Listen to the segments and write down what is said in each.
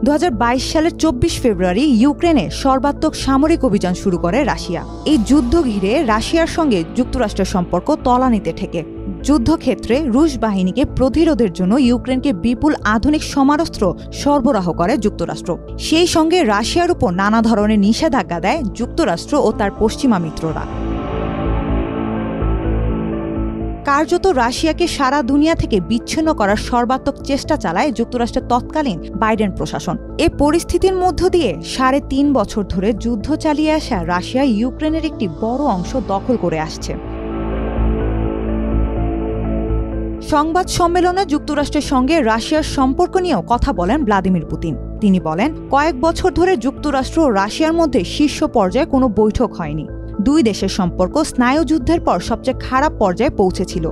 2022 সালের 24 ফেব্রুয়ারি ইউক্রেনে সর্বাত্মক সামরিক অভিযান শুরু করে রাশিয়া। এই যুদ্ধ ঘিরে রাশিয়ার সঙ্গে যুক্তরাষ্ট্রের সম্পর্ক তলানিতে ঠেকে। যুদ্ধক্ষেত্রে রুশ বাহিনীকে প্রতিরোধের জন্য ইউক্রেনকে বিপুল আধুনিক সমরাস্ত্র সরবরাহ করে যুক্তরাষ্ট্র। সেই সঙ্গে রাশিয়ার উপর নানা ধরনের নিষেধাজ্ঞা দেয় যুক্তরাষ্ট্র ও তার পশ্চিমা মিত্ররা। কার্যত রাশিয়াকে সারা দুনিয়া থেকে বিচ্ছিন্ন করার সর্বাত্মক চেষ্টা চালায় যুক্তরাষ্ট্রের তৎকালীন বাইডেন প্রশাসন। এই পরিস্থিতির মধ্য দিয়ে 3.5 বছর ধরে যুদ্ধ চালিয়ে আসা রাশিয়া ইউক্রেনের একটি বড় অংশ দখল করে আসছে। সংবাদ সম্মেলনে যুক্তরাষ্ট্রের সঙ্গে রাশিয়ার সম্পর্ক নিয়েও কথা বলেন ভ্লাদিমির পুতিন। তিনি বলেন, কয়েক বছর ধরে যুক্তরাষ্ট্র ও রাশিয়ার মধ্যে শীর্ষ পর্যায়ে কোনো বৈঠক হয়নি। দুই দেশের সম্পর্ক স্নায়ুযুদ্ধের পর সবচেয়ে খারাপ পর্যায়ে পৌঁছেছিল।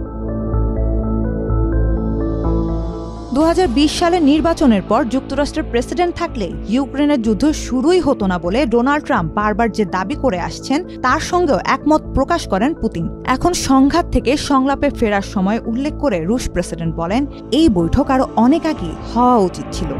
2020 সালের নির্বাচনের পর যুক্তরাষ্ট্রের প্রেসিডেন্ট থাকলে ইউক্রেনের যুদ্ধ শুরুই হতো না বলে ডোনাল্ড ট্রাম্প বারবার যে দাবি করে আসছেন তার সঙ্গেও একমত প্রকাশ করেন পুতিন। এখন সংঘাত থেকে সংলাপে ফেরার সময় উল্লেখ করে রুশ প্রেসিডেন্ট বলেন, এই বৈঠক আরও অনেক আগে হওয়া উচিত ছিল।